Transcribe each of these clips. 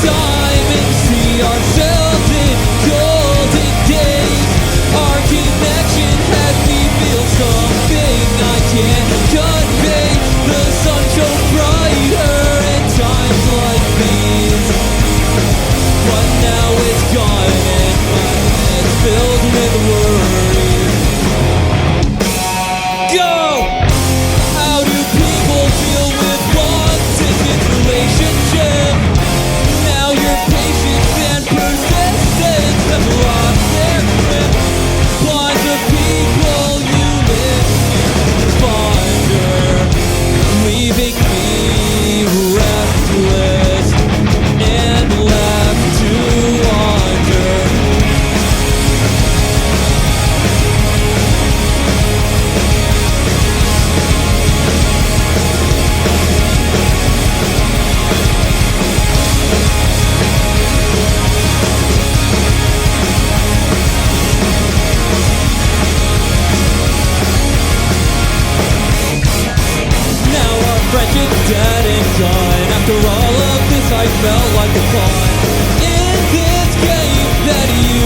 time and see ourselves in golden days. Our connection has me feel something I can't convey. The sun shone brighter in times like these, but now it's gone and my head's filled with worries. Go! How do people deal with long-distance relationship? Now your patience and persistence have lost their grip. Bonds of people you miss and ponder, leaving me restless and left to wander. Now our friendship's dead and gone. After all of this I felt like a pawn in this game that you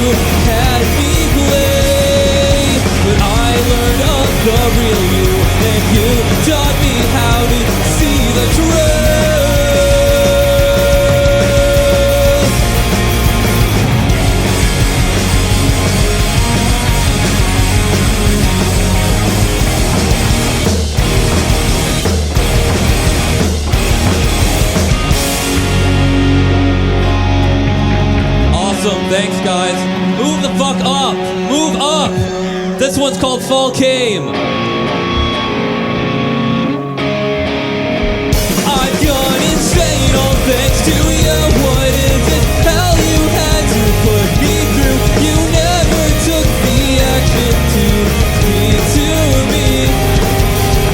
had me play. But I learned of the real you, and you taught me how to see the truth. Awesome, thanks guys. Move the fuck up! Move up! This one's called Fall Came. I've gone insane, all thanks to you. What is it? Hell, you had to put me through. You never took the action to speak to me.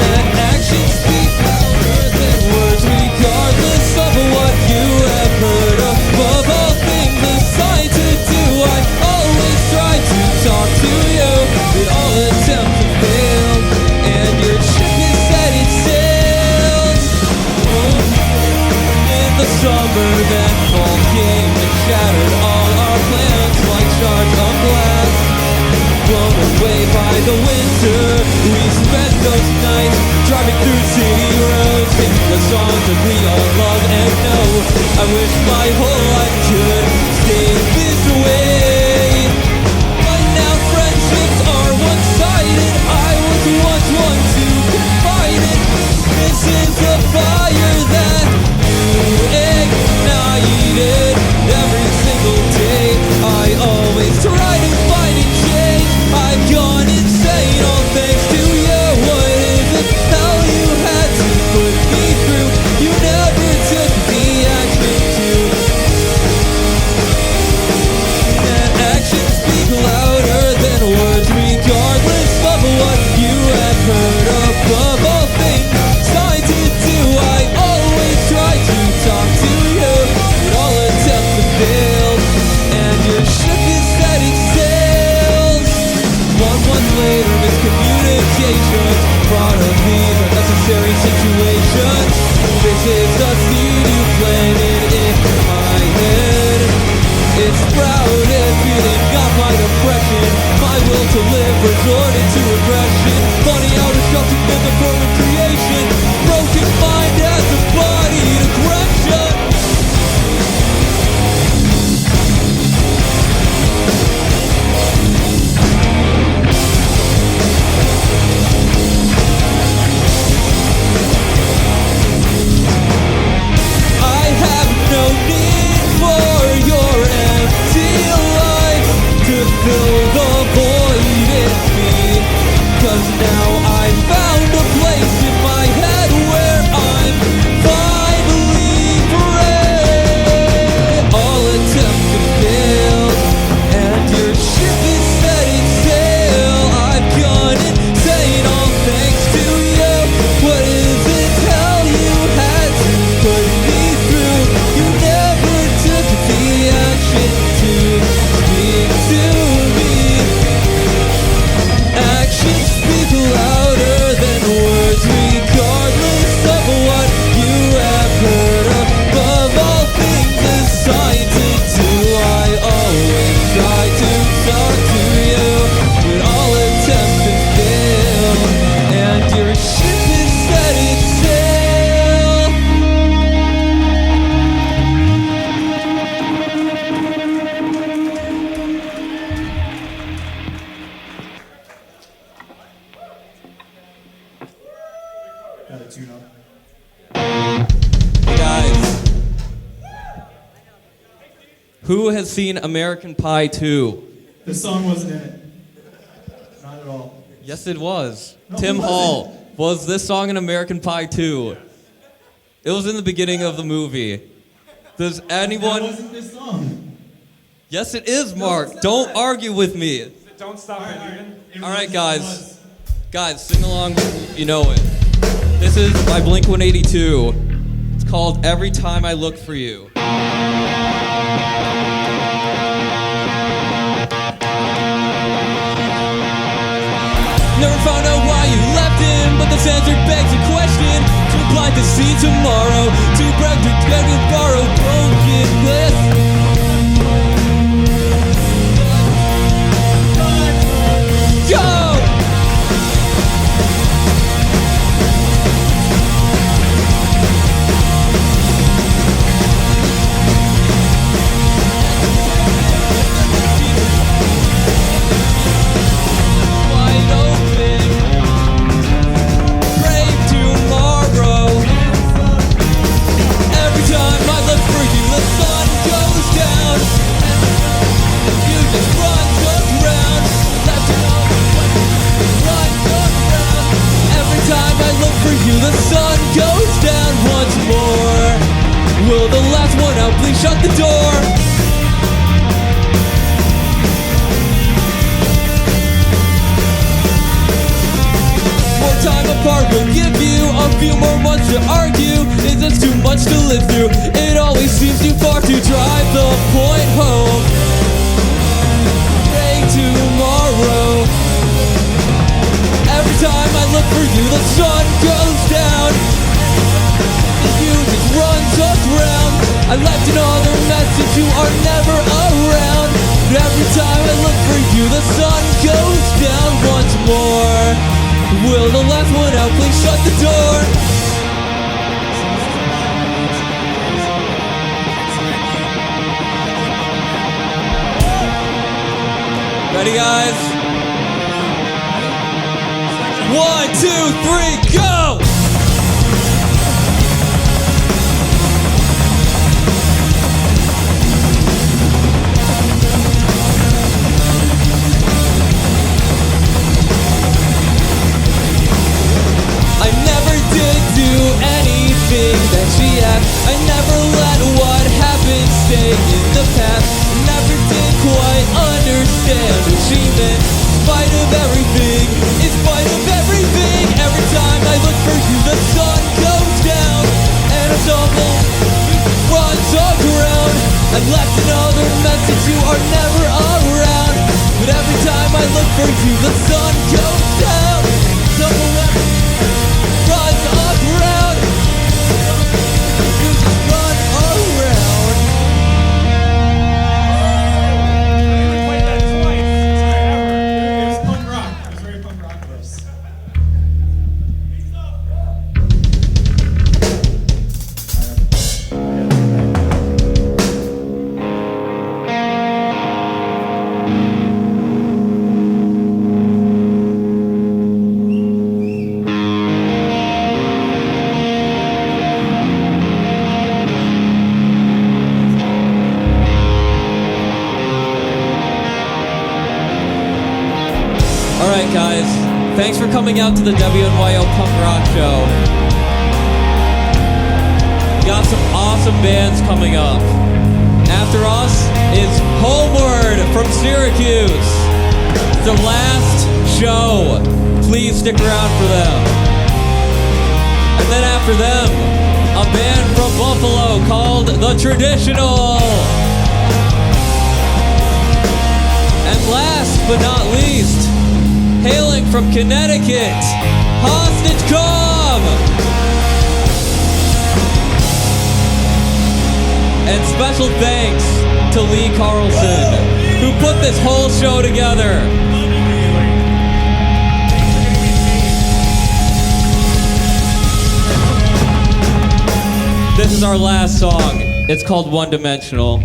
That action speaks louder than words, regardless of what you have heard. Above all things assigned to do, I always try to talk to you, but all attempts have failed, and your ship has set its sails. In the summer, that fall came and shattered all our plans like shards of glass. Blown away by the winter, we spent those nights driving through city roads, singing the songs that we all love and know. I wish my whole life could stay this way, but now friendships are one-sided. I was once one to confide in. This is the fire that you ignited. Every single day I always try to fight and change. I've gone insane, all thanks to you. What is it? Hell, you had to put me through. You never Who has seen American Pie 2? This song wasn't in it. Not at all. Yes, it was. No, Tim it wasn't. Hall. Was this song in American Pie 2? It was in the beginning of the movie. Does anyone... That wasn't this song. Yes, it is, Mark. Don't argue with me. Don't stop it. All right, guys. Guys, sing along. You know it. This is by Blink-182. It's called Every Time I Look for You. Never found out why you left him, but this answer begs a question. Too blind to see tomorrow, too proud to get and borrow broken with. Go! The sun goes down once more. Will the last one out please shut the door? More time apart will give you a few more months to argue. Is this too much to live through? It always seems too far to drive the point home. Pray tomorrow. Every time I look for you, the sun goes down. You just run around. I left another message, you are never around. But every time I look for you, the sun goes down once more. Will the last one out please shut the door? Ready, guys? 1, 2, 3, go! I never did do anything that she asked. I never let what happened stay in the past. Never did quite understand what she meant. In spite of everything, in spite of everything, every time I look for you, the sun goes down, and I stumble, runs aground. I left another message, you are never around. But every time I look for you, the sun goes down, stumble, runs aground. You just run around. Played that twice. It was punk rock. It was very punk rock verse. Alright guys, thanks for coming out to the WNYO Punk Rock Show. We got some awesome bands coming up. After us is Homeward from Syracuse. The last show. Please stick around for them. And then after them, a band from Buffalo called The Traditional. And last but not least, hailing from Connecticut, Hostage Calm! And special thanks to Lee Carlson, who put this whole show together. This is our last song. It's called One Dimensional.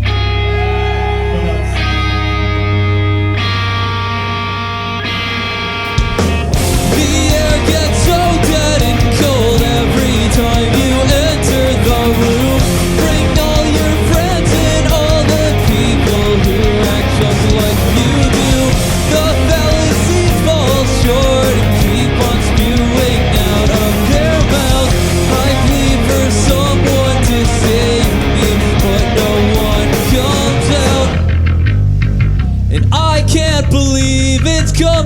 Gets so dead and cold every time you enter the room. Bring all your friends and all the people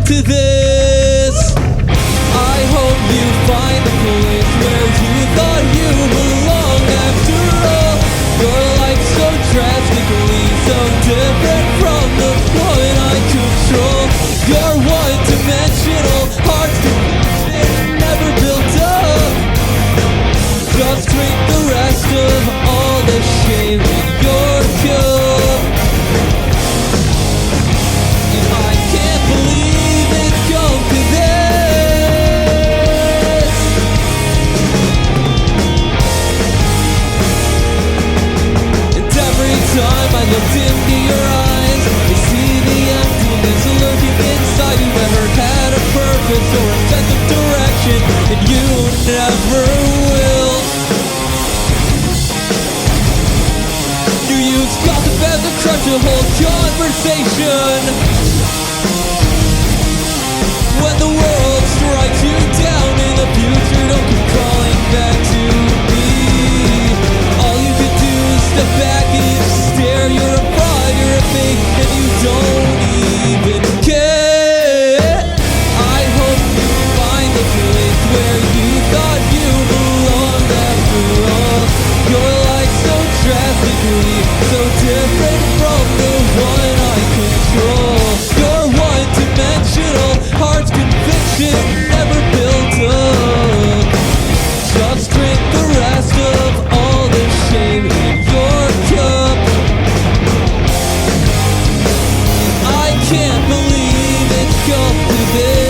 to this. I hope you find the place where you thought you belonged. After all, your life's so drastically so different from the one I control. You're one-dimensional, heart's conditioned, never built up. Just drink the rest of all the shame in your cup. And I can't believe it's come to this. And every time I looked into your eyes, I see the emptiness lurking inside. You never had a purpose or a sense of direction, and you never will. You use gossip as a crutch to hold conversation. When the world strikes you down in the future, don't keep calling back to me. All you can do is step back and stare. You're a fraud, you're a fake, and you don't even care. I hope you find the place where you thought you belonged. After all, your life's so drastically so different from the one I control. You're one-dimensional, heart's conviction never built up. Just drink the rest of all the shame in your cup. I can't believe it's come to this.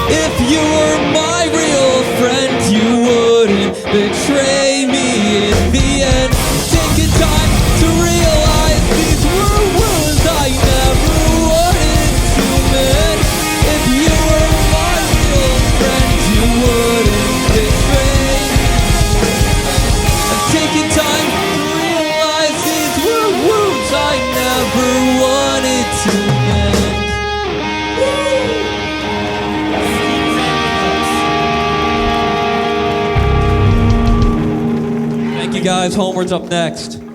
If you were my real friend, you wouldn't betray me in the end. Taking time to realize these were wounds I never wanted to mend. If you were my real friend, you wouldn't betray me. I'm taking time to realize these were wounds I never wanted to mend. Thank you guys. Homework's up next.